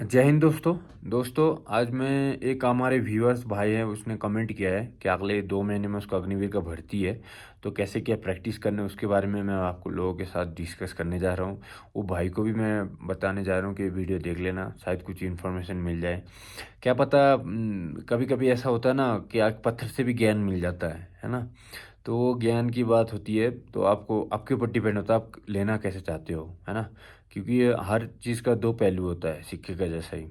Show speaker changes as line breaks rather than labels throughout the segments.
जय हिंद दोस्तों। आज मैं एक हमारे व्यूअर्स भाई हैं, उसने कमेंट किया है कि अगले 2 महीने में उसका अग्निवीर का भर्ती है। तो कैसे क्या प्रैक्टिस करना है उसके बारे में मैं आपको लोगों के साथ डिस्कस करने जा रहा हूँ। वो भाई को भी मैं बताने जा रहा हूँ कि वीडियो देख लेना, शायद कुछ इन्फॉर्मेशन मिल जाए। क्या पता, कभी कभी ऐसा होता है ना कि आग पत्थर से भी ज्ञान मिल जाता है ना। तो वो ज्ञान की बात होती है, तो आपको आपके ऊपर डिपेंड होता है आप लेना कैसे चाहते हो, है ना। क्योंकि ये हर चीज़ का दो पहलू होता है सिक्के का जैसा ही।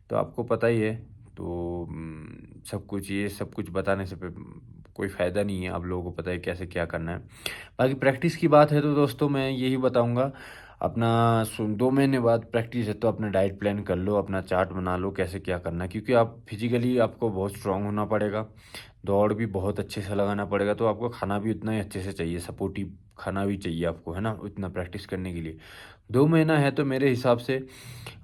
तो आपको पता ही है। तो सब कुछ बताने से कोई फ़ायदा नहीं है, आप लोगों को पता है कैसे क्या करना है। बाकी प्रैक्टिस की बात है तो दोस्तों मैं यही बताऊंगा। अपना 2 महीने बाद प्रैक्टिस है तो अपना डाइट प्लान कर लो, अपना चार्ट बना लो कैसे क्या करना है, क्योंकि आप फिजिकली आपको बहुत स्ट्रांग होना पड़ेगा। दौड़ भी बहुत अच्छे से लगाना पड़ेगा, तो आपको खाना भी उतना ही अच्छे से चाहिए, सपोर्टिव खाना भी चाहिए आपको, है ना, उतना प्रैक्टिस करने के लिए। 2 महीना है तो मेरे हिसाब से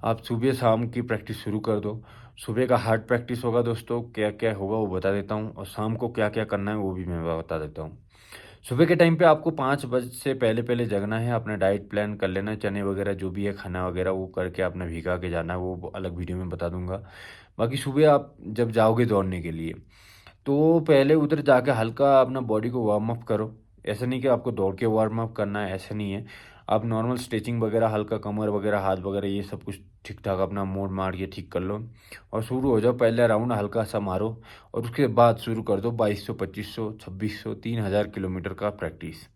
आप सुबह शाम की प्रैक्टिस शुरू कर दो। सुबह का हार्ड प्रैक्टिस होगा दोस्तों, क्या क्या होगा वो बता देता हूँ, और शाम को क्या क्या करना है वो भी मैं बता देता हूँ। सुबह के टाइम पे आपको 5 बजे से पहले पहले जगना है, अपना डाइट प्लान कर लेना है, चने वगैरह जो भी है खाना वगैरह वो करके अपना भिगा के जाना है, वो अलग वीडियो में बता दूंगा। बाकी सुबह आप जब जाओगे दौड़ने के लिए तो पहले उधर जाके हल्का अपना बॉडी को वार्म अप करो। ऐसा नहीं कि आपको दौड़ के वार्म अप करना है, ऐसा नहीं है। आप नॉर्मल स्ट्रेचिंग वगैरह, हल्का कमर वगैरह, हाथ वगैरह, ये सब कुछ ठीक ठाक अपना मोड़ मार के ठीक कर लो। और शुरू हो जाओ, पहले राउंड हल्का सा मारो। और उसके बाद शुरू कर दो 2200, 2500, 2600, 3000 किलोमीटर का प्रैक्टिस।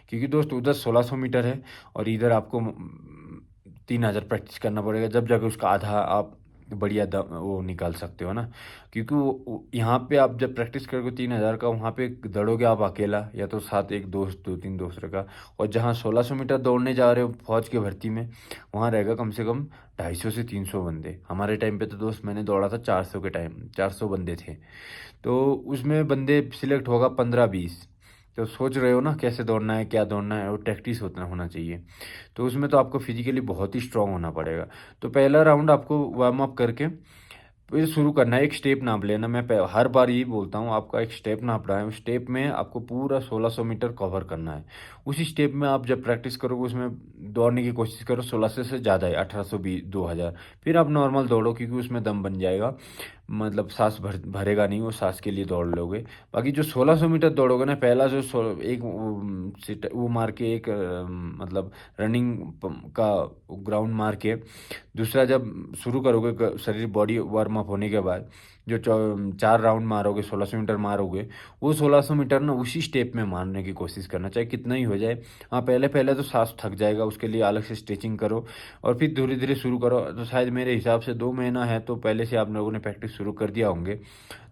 क्योंकि दोस्त उधर 1600 मीटर है और इधर आपको 3000 प्रैक्टिस करना पड़ेगा, जब जाके उसका आधा आप बढ़िया वो निकाल सकते हो ना। क्योंकि यहाँ पे आप जब प्रैक्टिस करोगे 3000 का, वहाँ पे दौड़ोगे आप अकेला या तो साथ एक दोस्त, 2 3 दोस्त का। और जहाँ 1600 मीटर दौड़ने जा रहे हो फौज की भर्ती में, वहाँ रहेगा कम से कम 250 से 300 बंदे। हमारे टाइम पे तो दोस्त मैंने दौड़ा था 400 के टाइम, 400 बंदे थे। तो उसमें बंदे सिलेक्ट होगा 15 20। तो सोच रहे हो ना कैसे दौड़ना है, क्या दौड़ना है, और प्रैक्टिस होता होना चाहिए। तो उसमें तो आपको फिजिकली बहुत ही स्ट्रांग होना पड़ेगा। तो पहला राउंड आपको वार्म अप करके फिर शुरू करना है। एक स्टेप नाप लेना, मैं हर बार यही बोलता हूँ, आपका एक स्टेप नापना है। उस स्टेप में आपको पूरा 1600 मीटर कवर करना है। उसी स्टेप में आप जब प्रैक्टिस करोगे उसमें दौड़ने की कोशिश करो, 1600 से ज़्यादा है, 1820, 2000। फिर आप नॉर्मल दौड़ो, क्योंकि उसमें दम बन जाएगा। मतलब सांस भरेगा नहीं, वो सांस के लिए दौड़ लोगे। बाकी जो 1600 मीटर दौड़ोगे ना, पहला जो एक वो मार के एक मतलब रनिंग का ग्राउंड मार के, दूसरा जब शुरू करोगे शरीर बॉडी वार्म अप होने के बाद, जो 4 राउंड मारोगे, 1600 मीटर मारोगे, वो 1600 मीटर ना उसी स्टेप में मारने की कोशिश करना, चाहे कितना ही हो जाए। हाँ, पहले पहले तो सांस थक जाएगा, उसके लिए अलग से स्ट्रेचिंग करो। और फिर धीरे धीरे शुरू करो। तो शायद मेरे हिसाब से 2 महीना है तो पहले से आप लोगों ने प्रैक्टिस शुरू कर दिया होंगे।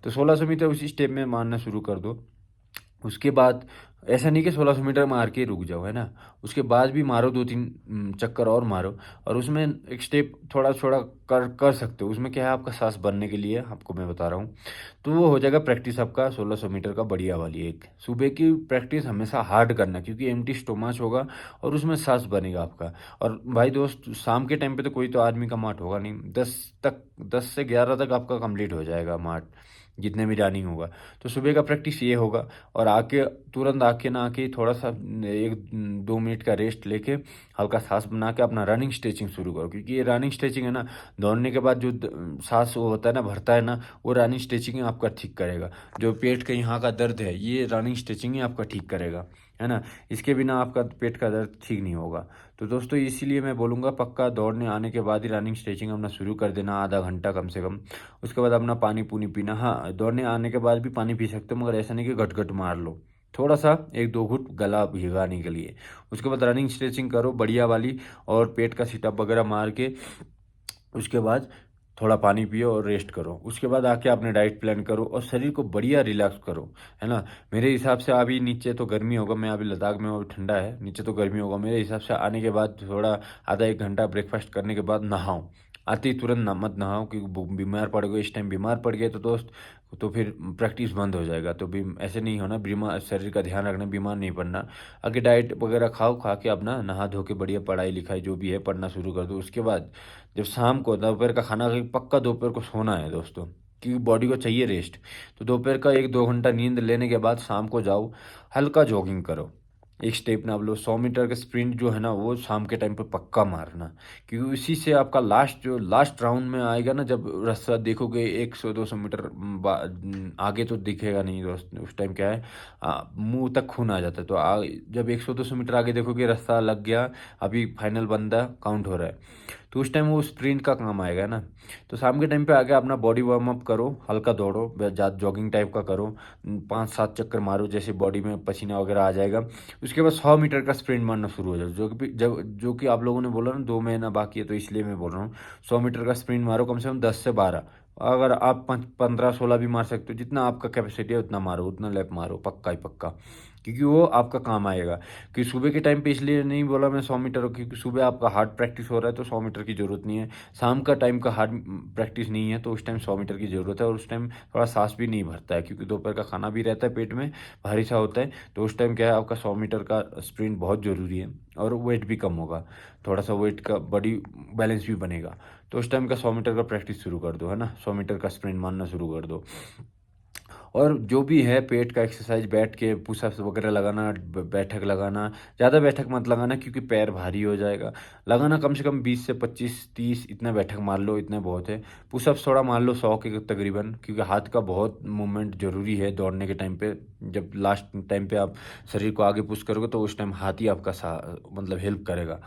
तो 1600 मीटर उसी स्टेप में मारना शुरू कर दो। उसके बाद ऐसा नहीं कि 1600 मीटर मार के रुक जाओ, है ना। उसके बाद भी मारो, 2 3 चक्कर और मारो। और उसमें एक स्टेप थोड़ा थोड़ा कर कर सकते हो। उसमें क्या है, आपका सांस भरने के लिए आपको मैं बता रहा हूँ। तो वो हो जाएगा प्रैक्टिस आपका 1600 मीटर का बढ़िया वाली। एक सुबह की प्रैक्टिस हमेशा हार्ड करना, क्योंकि एम्प्टी स्टोमच होगा और उसमें सांस बनेगा आपका। और भाई दोस्त, शाम के टाइम पे तो कोई तो आदमी का मार्ट होगा नहीं, 10 से 11 तक आपका कंप्लीट हो जाएगा मार्ट, जितने भी रनिंग होगा। तो सुबह का प्रैक्टिस ये होगा। और आके तुरंत आके ना आके थोड़ा सा 1 2 मिनट का रेस्ट लेके हल्का सांस बना के अपना रनिंग स्ट्रेचिंग शुरू करो, क्योंकि ये रनिंग स्ट्रेचिंग है ना, दौड़ने के बाद जो सांस वो होता है ना, भरता है ना, वो रनिंग स्ट्रेचिंग आपका ठीक करेगा। जो पेट के यहाँ का दर्द है, ये रनिंग स्ट्रेचिंग ही आपका ठीक करेगा, है ना। इसके बिना आपका पेट का दर्द ठीक नहीं होगा। तो दोस्तों इसीलिए मैं बोलूँगा, पक्का दौड़ने आने के बाद ही रनिंग स्ट्रेचिंग अपना शुरू कर देना, आधा घंटा कम से कम। उसके बाद अपना पानी पूनी पीना। हाँ, दौड़ने आने के बाद भी पानी पी सकते हो, मगर ऐसा नहीं कि घट घट मार लो, थोड़ा सा 1 2 घुट गला भिगाने के लिए। उसके बाद रनिंग स्ट्रेचिंग करो बढ़िया वाली, और पेट का सिटअप वगैरह मार के उसके बाद थोड़ा पानी पियो और रेस्ट करो। उसके बाद आके अपने डाइट प्लान करो और शरीर को बढ़िया रिलैक्स करो, है ना। मेरे हिसाब से अभी नीचे तो गर्मी होगा, मैं अभी लद्दाख में हूँ, अभी ठंडा है, नीचे तो गर्मी होगा। मेरे हिसाब से आने के बाद थोड़ा आधा 1 घंटा ब्रेकफास्ट करने के बाद नहाओ। आते ही तुरंत ना मत नहाओ, क्योंकि बीमार पड़ गए। इस टाइम बीमार पड़ गए तो दोस्त, तो फिर प्रैक्टिस बंद हो जाएगा। तो भी ऐसे नहीं होना, बीमार शरीर का ध्यान रखना, बीमार नहीं पड़ना। आगे डाइट वगैरह खाओ, खा के अपना नहा धो के बढ़िया पढ़ाई लिखाई जो भी है पढ़ना शुरू कर दो। उसके बाद जब शाम को दोपहर का खाना खा के पक्का दोपहर को सोना है दोस्तों, क्योंकि बॉडी को चाहिए रेस्ट। तो दोपहर का 1 2 घंटा नींद लेने के बाद शाम को जाओ, हल्का जॉगिंग करो। एक स्टेप ना आप लो। 100 मीटर का स्प्रिंट जो है ना वो शाम के टाइम पे पक्का मारना, क्योंकि उसी से आपका लास्ट राउंड में आएगा ना, जब रास्ता देखोगे 100-200 मीटर आगे तो दिखेगा नहीं दोस्त, उस टाइम क्या है मुंह तक खून आ जाता है। तो जब 100-200 मीटर आगे देखोगे रास्ता लग गया, अभी फाइनल बंदा काउंट हो रहा है, तो उस टाइम वो स्प्रिंट का काम आएगा ना। तो शाम के टाइम पे आके अपना बॉडी वार्म अप करो, हल्का दौड़ो, ज़्यादा जॉगिंग टाइप का करो, 5-7 चक्कर मारो, जैसे बॉडी में पसीना वगैरह आ जाएगा। उसके बाद 100 मीटर का स्प्रिंट मारना शुरू हो जाओ, जो कि आप लोगों ने बोला ना 2 महीना बाकी है, तो इसलिए मैं बोल रहा हूँ 100 मीटर का स्प्रिंट मारो कम से कम 10 से 12। अगर आप 15-16 भी मार सकते हो, जितना आपका कैपेसिटी है उतना मारो, उतना लैप मारो, पक्का ही पक्का, क्योंकि वो आपका काम आएगा। कि सुबह के टाइम पे इसलिए नहीं बोला मैं 100 मीटर, क्योंकि सुबह आपका हार्ड प्रैक्टिस हो रहा है तो 100 मीटर की ज़रूरत नहीं है। शाम का टाइम का हार्ड प्रैक्टिस नहीं है, तो उस टाइम 100 मीटर की ज़रूरत है, और उस टाइम थोड़ा सांस भी नहीं भरता है, क्योंकि दोपहर का खाना भी रहता है पेट में, भारी सा होता है। तो उस टाइम क्या है, आपका 100 मीटर का स्प्रिंट बहुत ज़रूरी है, और वेट भी कम होगा, थोड़ा सा वेट का बॉडी बैलेंस भी बनेगा। तो उस टाइम का 100 मीटर का प्रैक्टिस शुरू कर दो, है ना, 100 मीटर का स्प्रिंट मारना शुरू कर दो। और जो भी है पेट का एक्सरसाइज, बैठ के पुशअप्स वगैरह लगाना, बैठक लगाना, ज़्यादा बैठक मत लगाना क्योंकि पैर भारी हो जाएगा। लगाना कम से कम 20 से 25-30 इतना बैठक मार लो, इतना बहुत है। पुशअप्स थोड़ा मार लो 100 के तकरीबन, क्योंकि हाथ का बहुत मूवमेंट ज़रूरी है दौड़ने के टाइम पे। जब लास्ट टाइम पे आप शरीर को आगे पुश करोगे तो उस टाइम हाथ ही आपका मतलब हेल्प करेगा।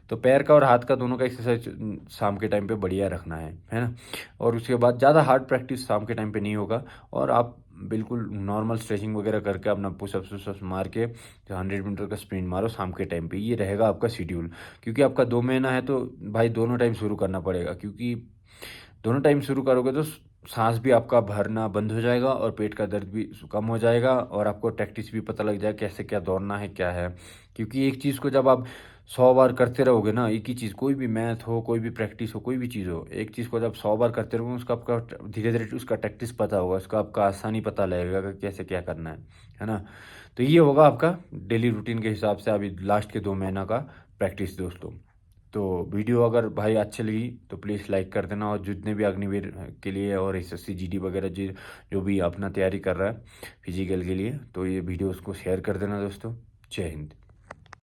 तो पैर का और हाथ का दोनों का एक्सरसाइज शाम के टाइम पे बढ़िया रखना है ना। और उसके बाद ज़्यादा हार्ड प्रैक्टिस शाम के टाइम पे नहीं होगा, और आप बिल्कुल नॉर्मल स्ट्रेचिंग वगैरह करके अपना पुशअप्स वुशअप्स मार के 100 मीटर का स्प्रिंट मारो शाम के टाइम पे। ये रहेगा आपका शेड्यूल, क्योंकि आपका 2 महीना है तो भाई दोनों टाइम शुरू करना पड़ेगा, क्योंकि दोनों टाइम शुरू करोगे तो सांस भी आपका भरना बंद हो जाएगा, और पेट का दर्द भी कम हो जाएगा, और आपको टैक्टिस भी पता लग जाएगा कैसे क्या दौड़ना है क्या है। क्योंकि एक चीज़ को जब आप 100 बार करते रहोगे ना, एक ही चीज़, कोई भी मैथ हो, कोई भी प्रैक्टिस हो, कोई भी चीज़ हो, एक चीज़ को जब 100 बार करते रहोगे उसका आपका धीरे धीरे उसका टैक्टिस पता होगा, उसका आपका आसानी पता लगेगा कि कैसे क्या करना है ना। तो ये होगा आपका डेली रूटीन के हिसाब से अभी लास्ट के 2 महीना का प्रैक्टिस दोस्तों। तो वीडियो अगर भाई अच्छी लगी तो प्लीज़ लाइक कर देना, और जितने भी अग्निवीर के लिए और एसएससी जीडी वगैरह जो भी अपना तैयारी कर रहा है फिजिकल के लिए, तो ये वीडियो उसको शेयर कर देना दोस्तों। जय हिंद।